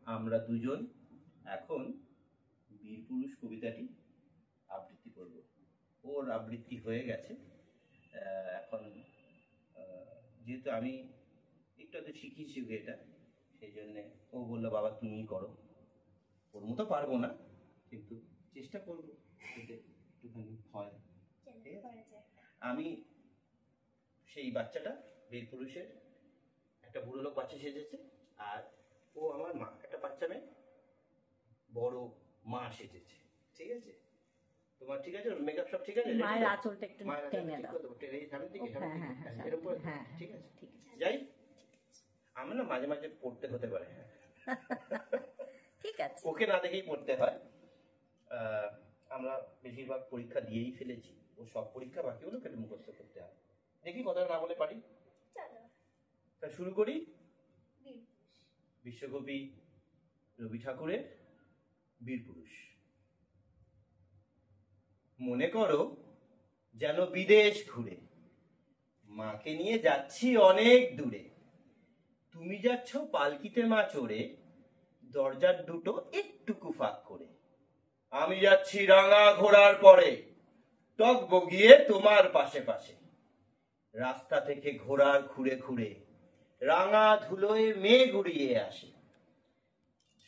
আমরা দুজন এখন বীরপুরুষ কবিতাটি আবৃত্তি করব। ওর আবৃত্তি হয়ে গেছে। এখন যেহেতু আমি একটু শিখিয়েছি এটা, সেই জন্যে ও বললো বাবা তুমিই করো। ওর মতো পারবো না, কিন্তু চেষ্টা করবো যাতে একটুখানি হয়। আমি সেই বাচ্চাটা বীরপুরুষের একটা বুড়ো লোক বাচ্চা সেজেছে, আর ও আমার মা, একটা বাচ্চা মেয়ে বড় মা সেজেছে। ঠিক আছে? তোমার ঠিক আছে? মেকআপ সব ঠিক আছে? মায়ের আঁচলটা একটু টেনে দাও। ঠিক আছে, যাই। আমি না মাঝে মাঝে পড়তে হতে পারে। ঠিক আছে, ওকে না দেখেই পড়তে হয়। আমরা বেশিরভাগ পরীক্ষা দিয়েই ফেলেছি, ও সব পরীক্ষা বাকি হলো কেটে মুখস্থ করতে হয়। দেখি কথাটা না বলে পারি। তা শুরু করি। বিশ্বকবি রবি ঠাকুরের বীরপুরুষ। মনে করো যেন বিদেশ ঘুরে মাকে নিয়ে যাচ্ছি অনেক দূরে। তুমি যাচ্ছ পালকিতে মা চড়ে, দরজার দুটো একটুকু ফাঁক করে। আমি যাচ্ছি রাঙা ঘোড়ার পরে, টক বগিয়ে তোমার পাশে পাশে। রাস্তা থেকে ঘোড়ার খুঁড়ে খুঁড়ে রাঙা ধুলোয় মেঘ উড়িয়ে আসে।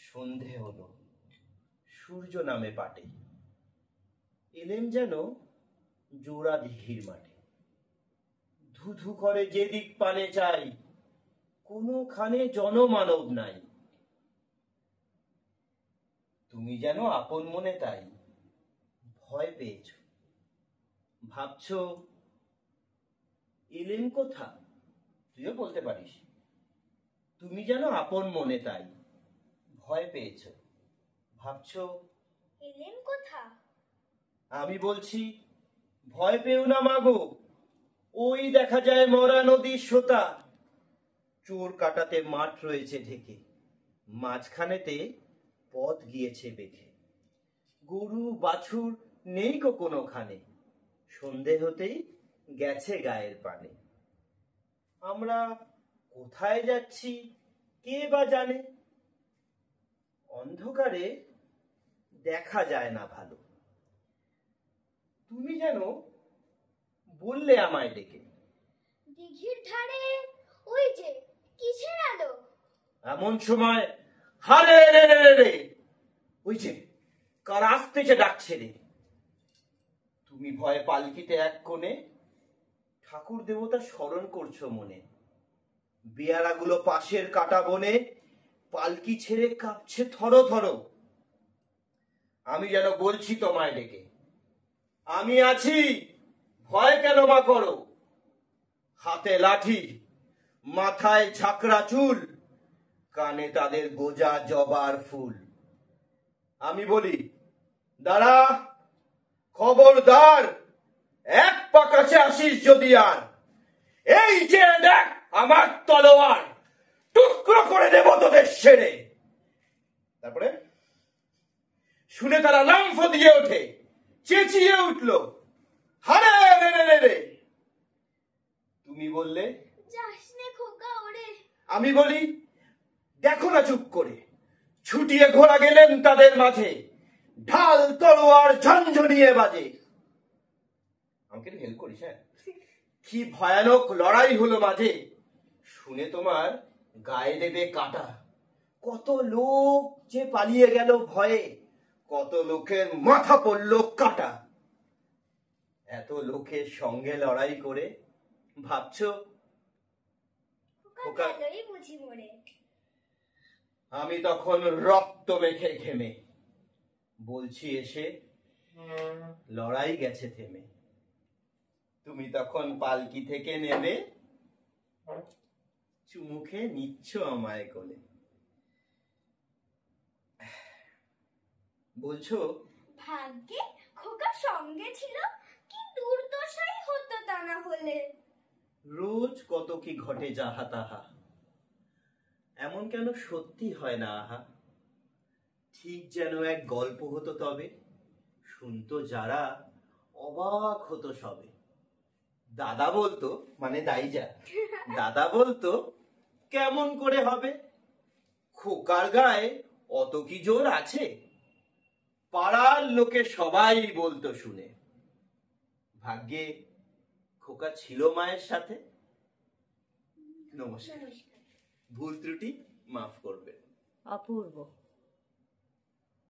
সন্ধে হলো, সূর্য নামে পাটে, এলেম যেন জোড়া দিঘির মাঠে। ধুধু করে যেদিক পানে চাই, কোনোখানে জনমানব নাই। তুমি যেন আপন মনে তাই ভয় পেয়েছ, ভাবছ এলেম কোথা? তুইও বলতে পারিস। তুমি যেন আপন মনে তাই ভয় পেয়েছ, ভাবছ এলেম কোথা? আমি বলছি ভয় পেও না মাগো, ওই দেখা যায় মরা নদীর সোতা। চোর কাটাতে মাঠ রয়েছে ঢেকে, মাঝখানেতে পথ গিয়েছে বেঁধে। গরু বাছুর নেই কো কোনোখানে, সন্ধে হতেই গেছে গায়ের পানে। আমরা কোথায় যাচ্ছি কে বা জানে, অন্ধকারে দেখা যায় না ভালো। তুমি যেন বললে আমায় ডেকে, দিঘির ধারে ওই যে কিসের আলো? এমন সময় হারে রে রে রে রে, ওই যে কার আসতেছে ডাকছে রে। তুমি ভয়ে পালকিতে এক কোণে ঠাকুর দেবতা স্মরণ করছো মনে। বেয়ারাগুলো পাশের কাটা বনে পালকি ছেড়ে কাঁপছে থরো থরো। আমি যেন বলছি তোমায় ডেকে, আমি আছি, ভয় কেন বা করো। হাতে লাঠি, মাথায় ঝাঁকড়া চুল, কানে তাদের গোজা জবার ফুল। আমি বলি দাঁড়া, খবরদার, এক পা কাছে আসিস যদি আর। এই যে দেখ আমার তলোয়ার, টুকরো করে দেব তোদের সেরে। তারপরে শুনে তারা লাম্ফ দিয়ে ওঠে, চেঁচিয়ে উঠল হারে রে রে রে রে। তুমি বললে যাস নে খোকা ওরে। আমি বলি দেখো না চুপ করে। ছুটিয়ে ঘোড়া গেলেন তাদের মাঝে, ঢাল তলোয়ার ঝনঝনিয়ে বাজে। আমাকে হেল্প করিস? হ্যাঁ, কি ভয়ানক লড়াই হলো মাঝে, শুনে তোমার গায়ে দেবে কাটা। কত লোক যে পালিয়ে গেল ভয়ে, কত লোকের মাথা পড়ল কাটা। এত লোকের সঙ্গে লড়াই করে ভাবছো খোকা গেলই বুঝি মরে। আমি তখন রক্ত মেখে ঘেমে বলছি এসে লড়াই গেছে থেমে। তুমি তখন পালকি থেকে নেবে, চুমুখে নিচ্ছ আমায় কোলে। বলছো ভাগ্যে খোকা সঙ্গে ছিল, কি দুর্দশাই হতো তা না হলে। রোজ কত কি ঘটে যাহা তাহা, এমন কেন সত্যি হয় না আহা। ঠিক যেন এক গল্প হতো তবে, শুনতো যারা অবাক হতো সবে। দাদা বলতো, মানে দাইজা, দাদা বলতো কেমন করে হবে, খোকার গায়ে অত কি জোর আছে? পাড়ার লোকে সবাই বলতো শুনে, ভাগ্যে খোকা ছিল মায়ের সাথে। নমস্কার, ভুল ত্রুটি মাফ করবে। অপূর্ব।